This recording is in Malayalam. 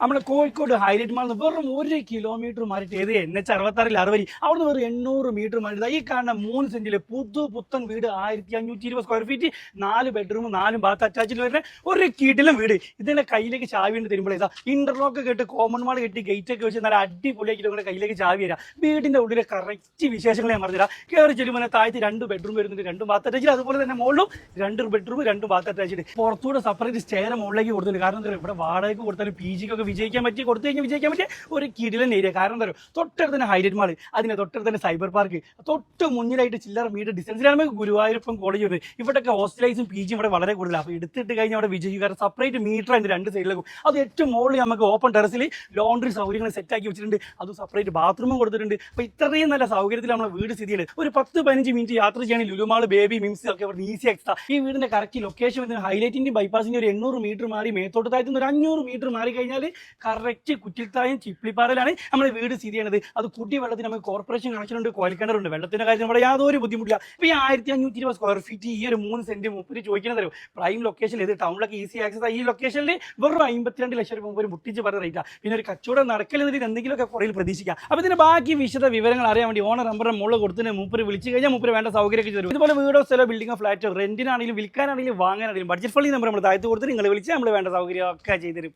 നമ്മളെ കോഴിക്കോട് ഹൈലൈറ്റ് മാളിൽ നിന്ന് വെറും 1 കിലോമീറ്റർ മാറിയിട്ട് ഏത് NH 66 അറുപതി അവിടുന്ന് വെറും 800 മീറ്റർ മാറിയിട്ട് ഈ കാണുന്ന 3 സെന്റില് പുത്തൻ വീട് 1520 സ്ക്വയർ ഫീറ്റ് 4 ബെഡ്റൂം 4 ബാത്ത് അറ്റാച്ചിൽ വരുന്ന ഒരു കീട്ടിലും വീട്. ഇതിന്റെ കയ്യിലേക്ക് ചാവി ഉണ്ട് തരുമ്പോൾ ഇതാ ഇന്റർലോക്ക് കെട്ടി കോമൺ വാൾ കെട്ടി ഗേറ്റ് ഒക്കെ വെച്ച് നല്ല അടിപൊളിയാക്കി നിങ്ങളുടെ കയ്യിലേക്ക് ചാവി വരാം. വീടിന്റെ ഉള്ളിലെ കറക്റ്റ് വിശേഷങ്ങൾ ഞാൻ പറഞ്ഞുതരാം. കയറി ചെല്ലുമ്പോൾ താഴത്ത് 2 ബെഡ്റൂം വരുന്നുണ്ട്, 2 ബാത്ത് അറ്റാച്ചിൽ. അതുപോലെ തന്നെ മുകളിലും 2 ബെഡ്റൂം 2 ബാത്ത് അറ്റാച്ചിട്ട്. പുറത്തൂടെ സെപ്പറേറ്റ് സ്റ്റെയർ മുകളിലേക്ക് കൊടുത്തിട്ടുണ്ട്. കാരണം എന്താ പറയുക, ഇവിടെ വാടകയ്ക്ക് കൊടുത്താലും PG ക്കൊക്കെ വിജയിക്കാൻ പറ്റി, കൊടുത്തു കഴിഞ്ഞാൽ വിജയിക്കാൻ പറ്റിയ ഒരു കിടിലൻ ഏരിയ. കാരണം എന്താ പറയുക, തൊട്ടടുത്ത് തന്നെ ഹൈലൈറ്റ് മാൾ, അതിന്റെ തൊട്ടടുത്ത് തന്നെ സൈബർ പാർക്ക്, തൊട്ട് മുന്നിലായിട്ട് ചില്ലറ മീറ്റർ ഡിസ്റ്റൻസിലാണ് ഗുരുവായൂരപ്പം കോളേജ് വരുന്നത്. ഇവിടെയൊക്കെ ഹോസ്റ്റലൈസും PG ഇവിടെ വളരെ കൂടുതലാണ്. അപ്പോൾ എടുത്തിട്ട് കഴിഞ്ഞാൽ അവിടെ വിജയിക്കാറ് സെപ്പറേറ്റ് മീറ്റർ അതിന്റെ 2 സൈഡിലേക്കും. അത് ഏറ്റവും മുകളിൽ നമുക്ക് ഓപ്പൺ ടെറസിൽ ലോണ്ടറി സൗകര്യങ്ങൾ സെറ്റാക്കി വെച്ചിട്ടുണ്ട്. അത് സെപ്പറേറ്റ് ബാത്റൂമും കൊടുത്തിട്ടുണ്ട്. അപ്പോൾ ഇത്രയും നല്ല സൗകര്യത്തിൽ നമ്മളെ വീട് സ്ഥിതി ചെയ്യുന്നത്. ഒരു 10-15 മിനിറ്റ് യാത്ര ചെയ്യണമെങ്കിൽ ലുലുമാൾ, ബേബി, മിംസ് ഒക്കെ ഇവിടെ ഈസി എക്സ്ട്രാ. ഈ വീടിന്റെ കറക്റ്റ് ലൊക്കേഷൻ വരുന്നത് ഹൈലൈറ്റിന്റെ ബൈപ്പാസിന്റെ ഒരു 800 മീറ്റർ മാറി മേത്തോട്ട് താഴത്തുനിന്ന് ഒരു 500 മീറ്റർ മാറി കഴിഞ്ഞാൽ കറക്റ്റ് കുറ്റിത്തായം ചിപ്പിളിപ്പാറയിലാണ് നമ്മുടെ വീട് സ്ഥിതി ചെയ്യുന്നത്. അത് കുടിവെള്ളത്തിന് നമുക്ക് കോർപ്പറേഷൻ കണക്ഷൻ ഉണ്ട്, കോയൽക്കിണറുണ്ട്. വെള്ളത്തിന്റെ കാര്യത്തിൽ നമ്മുടെ യാതൊരു ബുദ്ധിമുട്ടില്ല. ഇപ്പോൾ ഈ 1520 സ്ക്വയർ ഫീറ്റ് ഈ ഒരു 3 സെന്റ് 30 ചോദിക്കുന്നത് പ്രൈം ലൊക്കേഷൻ, ഇത് ടൗണിലൊക്കെ ഈസി ആക്സസ്. ഈ ലൊക്കേഷനിൽ വെറും 52 ലക്ഷം രൂപ ഒരു മുട്ടിച്ച് പറഞ്ഞ റേറ്റാണ്. പിന്നെ ഒരു കച്ചവടം നടക്കലെന്നിട്ട് എന്തെങ്കിലുമൊക്കെ കുറയിൽ പ്രതീക്ഷിക്കാം. അപ്പോൾ ഇതിന്റെ ബാക്കി വിശദ വിവരങ്ങൾ അറിയാൻ വേണ്ടി ഓണർ നമ്പറിന്റെ മുകളിൽ കൊടുത്തിന് മൂപ്പര് വിളിച്ചു കഴിഞ്ഞാൽ മൂപ്പര് വേണ്ട സൗകര്യമൊക്കെ തരും. ഇതുപോലെ വീടോ സ്ഥലോ ബിൽഡിങ്ങോ ഫ്ലാറ്റോ റെന്റിനാണെങ്കിലും വിൽക്കാനാണെങ്കിലും വാങ്ങാനാണെങ്കിലും ബഡ്ജറ്റ് ഫ്രണ്ട്ലി നമ്പർ നമ്മൾ താഴത്ത് കൊടുത്ത് നിങ്ങൾ വിളിച്ച് നമ്മൾ വേണ്ട സൗകര്യം ഒക്കെ ചെയ്തു തരും.